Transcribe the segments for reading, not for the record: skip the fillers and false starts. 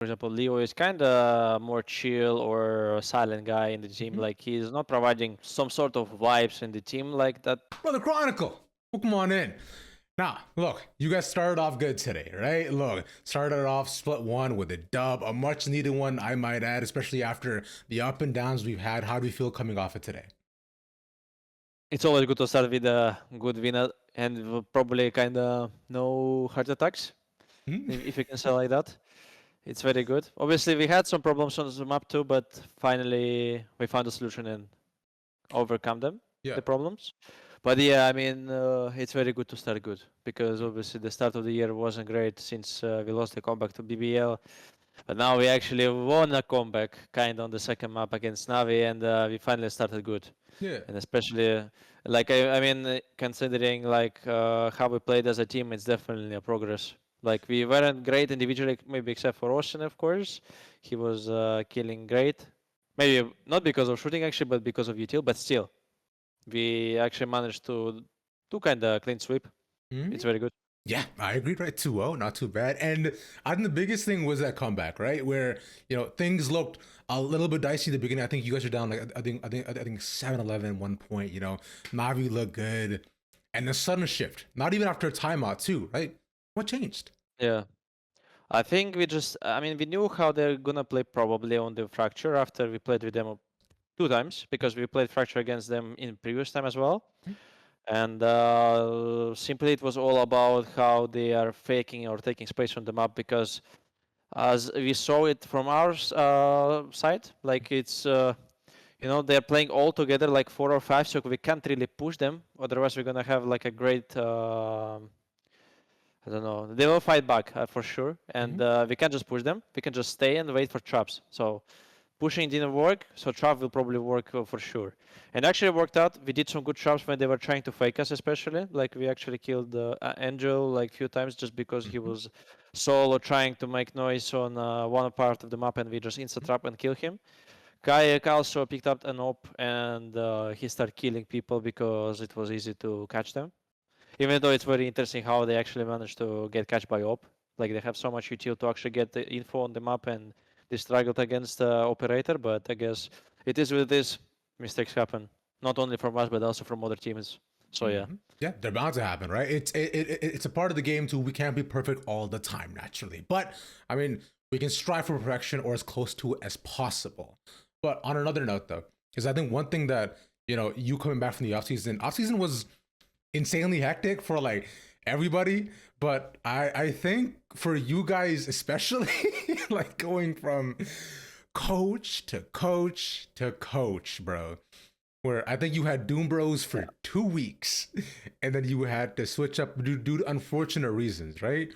For example, Leo is kind of more chill or a silent guy in the team. Mhm. Like he's not providing some sort of vibes in the team like that. Brother Chronicle, welcome on in. Now, look, you guys started off good today, right? Look, started off split one with a dub, a much needed one, I might add, especially after the up and downs we've had. How do we feel coming off it today? It's always good to start with a good win and probably kind of no heart attacks, Hmm? if you can say like that. It's very good. Obviously, we had some problems on the map too, but finally we found a solution and overcome them, Yeah. the problems. But yeah, I mean, it's very good to start good because obviously the start of the year wasn't great since we lost the comeback to BBL. But now we actually won a comeback kind of on the second map against Navi, and we finally started good. Yeah. And especially, like I mean, considering like how we played as a team, it's definitely a progress. Like we weren't great individually, maybe except for Ocean, of course. He was killing great. Maybe not because of shooting actually, but because of util. But still, we actually managed to do kind of clean sweep. Hmm? It's very good. Yeah, I agreed, right? 2-0, not too bad. And I think the biggest thing was that comeback, right? Where, things looked a little bit dicey in the beginning. I think you guys are down like I think 7-11 one point, Navi looked good. And the sudden shift, not even after a timeout, too, right? What changed? Yeah. I think I mean, we knew how they're gonna play probably on the Fracture after we played with them two times because we played Fracture against them in previous time as well. And simply it was all about how they are faking or taking space on the map because as we saw it from our side, like they're playing all together like 4 or 5, so we can't really push them. Otherwise, we're gonna have like a great I don't know. They will fight back for sure, and Mm-hmm. we can't just push them. We can just stay and wait for traps. So pushing didn't work, so trap will probably work for sure. And actually it worked out. We did some good traps when they were trying to fake us, especially. Like we actually killed Angel like few times just because he Mm-hmm. was solo trying to make noise on one part of the map, and we just insta trap and kill him. Kayak also picked up an op and he started killing people because it was easy to catch them. Even though it's very interesting how they actually managed to get catch by op. Like they have so much util to actually get the info on the map, and they struggled against the operator. But I guess it is what it is. Mistakes happen, not only from us but also from other teams. So yeah. Mm-hmm. Yeah, they're bound to happen, right? It's a part of the game too. We can't be perfect all the time, naturally, but I mean, we can strive for perfection or as close to it as possible. But on another note, though, because I think one thing that you coming back from the offseason was insanely hectic for like everybody, but I think for you guys especially, like going from coach to coach to coach, bro, where I think you had Doom Bros Yeah. for 2 weeks, and then you had to switch up due to unfortunate reasons, right?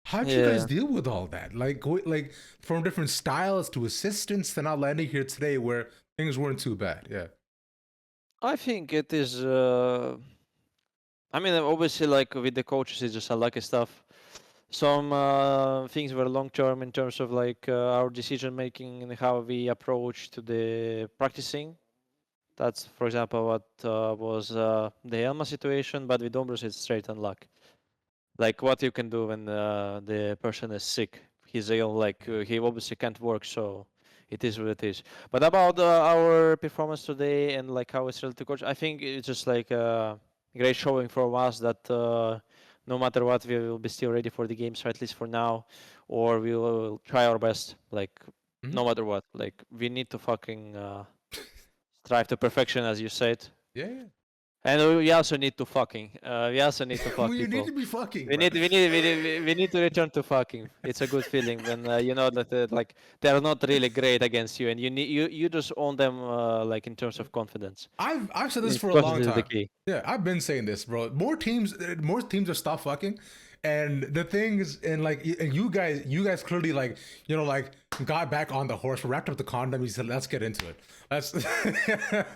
How'd you guys Yeah. deal with all that? Like from different styles to assistants to now landing here today where things weren't too bad. Yeah. I think it is. I mean, obviously, like with the coaches, it's just unlucky stuff. Some things were long term in terms of like our decision making and how we approach to the practicing. That's, for example, what was the Elma situation, but with Dombros, it's straight unluck. Like what you can do when the person is sick, he's ill, like he obviously can't work, so it is what it is. But about our performance today and like how it's related to coach, I think it's just like a great showing from us that no matter what, we will be still ready for the games, or at least for now, or we will try our best, like Mm-hmm. no matter what. Like we need to fucking strive to perfection, as you said. Yeah. And we also need to fuck We need people. to be fucking, We bro. need we need we need, we need to return to fucking. It's a good feeling when you know that like they are not really great against you, and you just own them like in terms of confidence. I've said this for a long Confidence is the time. key. Yeah, I've been saying this, bro. More teams are stop fucking, and the things and like and you guys clearly like like got back on the horse, wrapped up the condom. He said, "Let's get into it." That's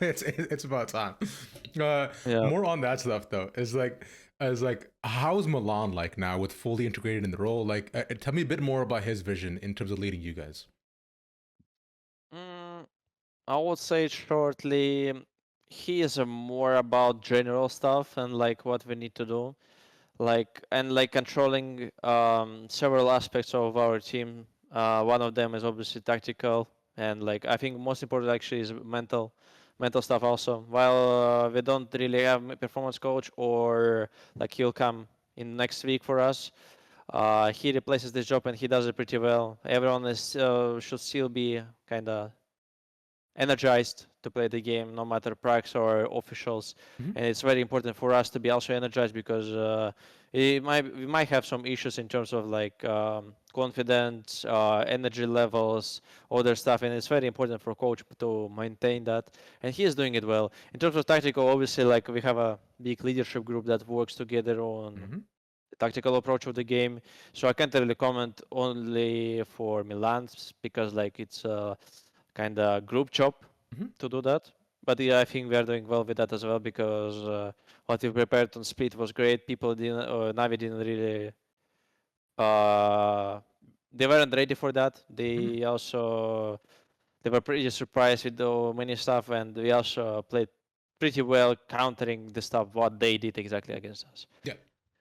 it's about time. Uh, Yeah. More on that stuff though. Is like how's Milan like now with fully integrated in the role? Like, tell me a bit more about his vision in terms of leading you guys. Mm, I would say shortly, he is more about general stuff and like what we need to do, like and like controlling several aspects of our team One of them is obviously tactical, and like I think most important actually is mental stuff also. While we don't really have a performance coach, or like he'll come in next week for us. He replaces this job and he does it pretty well. Everyone is should still be kind of energized to play the game, no matter pracs or officials. Mhm. And it's very important for us to be also energized because we might have some issues in terms of like confidence, energy levels, other stuff, and it's very important for coach to maintain that. And he is doing it well. In terms of tactical, obviously, like we have a big leadership group that works together on Mhm. the tactical approach of the game. So I can't really comment only for Milan because like it's kind of group job Mhm. to do that. But yeah, I think we are doing well with that as well because what we prepared on Split was great. People didn't, Navi didn't really, uh, they weren't ready for that. Mhm. They were pretty surprised with the many stuff, and we also played pretty well countering the stuff what they did exactly against us. Yeah.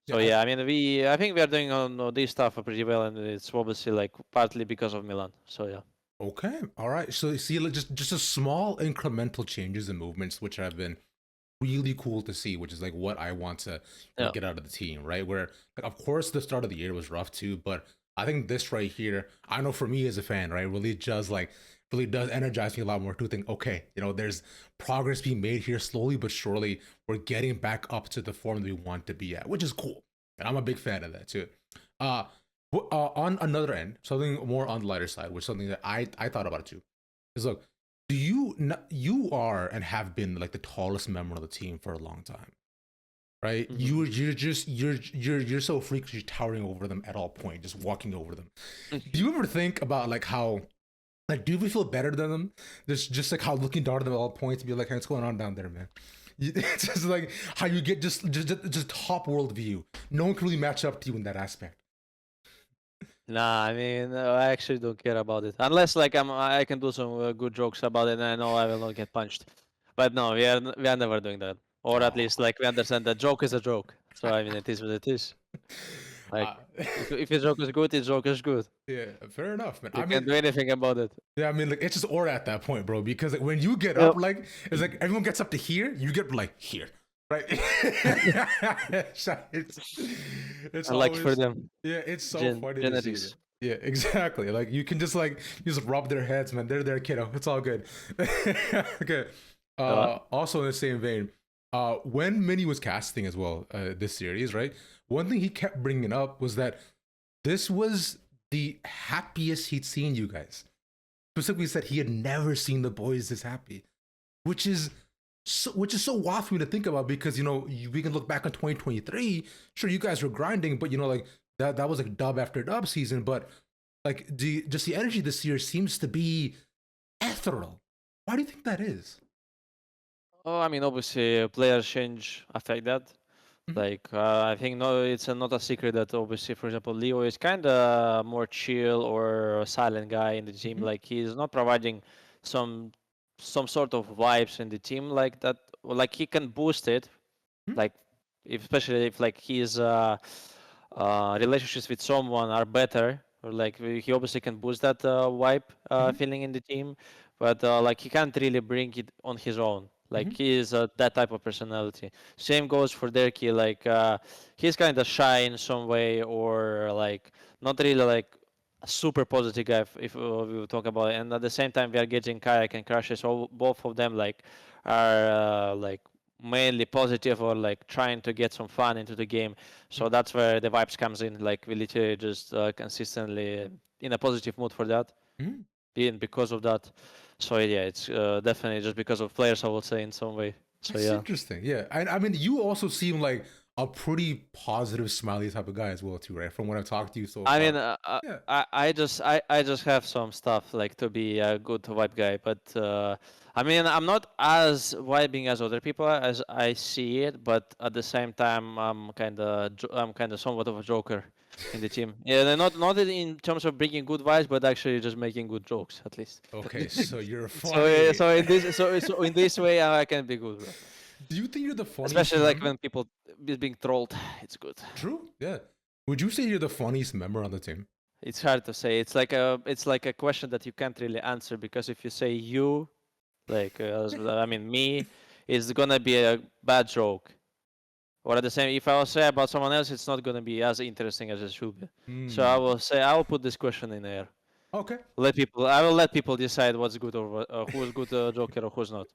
So Yeah. yeah, I mean, I think we are doing on this stuff pretty well, and it's obviously like partly because of Milan. So yeah. Okay. All right. So you see, like, just a small incremental changes and movements, which have been really cool to see, which is like what I want to Yeah. get out of the team, right? Where, like, of course, the start of the year was rough too, but I think this right here, I know for me as a fan, right, really does energize me a lot more to think, okay, there's progress being made here slowly but surely. We're getting back up to the form that we want to be at, which is cool, and I'm a big fan of that too. Uh, on another end, something more on the lighter side, which something that I thought about it too, is look, you are and have been like the tallest member of the team for a long time, right? Mm-hmm. You're so freakishly towering over them at all point, just walking over them. Do you ever think about like how, like, do we feel better than them? Just like how looking down at them at all points, be like, hey, what's going on down there, man? It's just like how you get just top world view. No one can really match up to you in that aspect. Nah, I mean, I actually don't care about it unless like I can do some good jokes about it, and I know I will not get punched. But no, we are never doing that, or at Oh. least like we understand that joke is a joke. So I mean, it is what it is. Like uh, if a joke is good, the joke is good. yeah, fair enough, man. You I can't mean, do anything about it. yeah, I mean, like, it's just aura at that point, bro. Because like, when you get up, Yep. like, it's like everyone gets up to here, you get like here, right? it's I like for always, them yeah, it's so funny to see that. genetics. Yeah, exactly. Like you can just rub their heads, man. They're there, kiddo. It's all good. Okay. Uh, Also in the same vein, when Minnie was casting as well, this series, right? One thing he kept bringing up was that this was the happiest he'd seen you guys. Specifically said he had never seen the boys this happy, which is so wild for me to think about because we can look back on 2023. Sure, you guys were grinding, but like that was like dub after dub season. But like just the energy this year seems to be ethereal. Why do you think that is? oh, I mean, obviously, players change affect that. Mhm. Like I think no, it's not a secret that obviously, for example, Leo is kind of more chill or a silent guy in the team. Mhm. Like he's not providing some some sort of vibes in the team like that. Like he can boost it, Mhm. like especially if like his relationships with someone are better. Or like he obviously can boost that vibe Mhm. feeling in the team, but like he can't really bring it on his own. Like Mhm. he is that type of personality. Same goes for Derky. Like he's kind of shy in some way, or like not really like a super positive guy. If we will talk about it, and at the same time we are getting Kayak and Crushes. So both of them like are like mainly positive or like trying to get some fun into the game. So that's where the vibes comes in. Like we literally just consistently in a positive mood for that, Mhm. being because of that. So yeah, it's definitely just because of players, I would say in some way. So That's yeah. interesting. Yeah, I mean, you also seem like a pretty positive, smiley type of guy as well, too, right? From what I've talked to you so I mean, far. Yeah. I just have some stuff like to be a good vibe guy, but I mean, I'm not as vibing as other people as I see it, but at the same time, I'm kind of somewhat of a joker in the team. Yeah, they're not in terms of bringing good vibes, but actually just making good jokes at least. Okay, so you're So funny. so in this way, I can be good, bro. Do you think you're the funniest Especially like member? when people is being trolled, it's good. True. Yeah. Would you say you're the funniest member on the team? It's hard to say. It's like a question that you can't really answer, because if you say you, like I mean me, it's gonna be a bad joke. Or at the same, if I will say about someone else, it's not gonna be as interesting as it should be. So I will say, I will put this question in air. Okay. I will let people decide what's good, or who's good joker or who's not.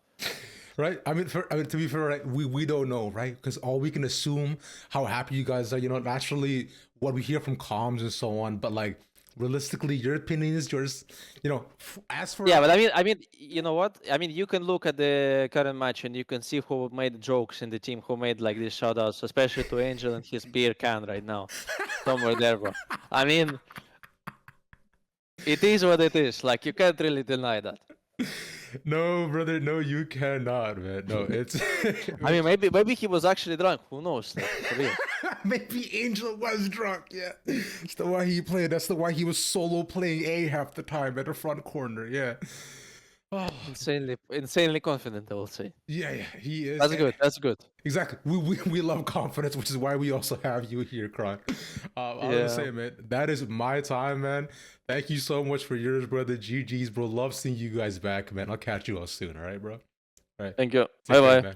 Right. I mean, to be fair, right, we don't know, right? Because all we can assume how happy you guys are. You know, naturally, what we hear from comms and so on. But like, realistically, your opinion is yours. You know, as for Yeah, but I mean, you know what? I mean, you can look at the current match and you can see who made jokes in the team, who made like these shoutouts, especially to Angel and his beer can right now, somewhere there, bro. I mean, it is what it is. Like, you can't really deny that. No, brother, no, you cannot, man. No, it's. I mean, maybe he was actually drunk. Who knows? Like, for real. Maybe Angel was drunk. Yeah, that's the why he played. That's the why he was solo playing A half the time at the front corner. Yeah. Oh, Insanely confident, I will say. yeah, he is. That's good. That's good. Exactly. We love confidence, which is why we also have you here, Kron. I was gonna say, man, that is my time, man. Thank you so much for yours, brother. GG's, bro. Love seeing you guys back, man. I'll catch you all soon. All right, bro. All right. Thank you. Take Bye care, bye. man.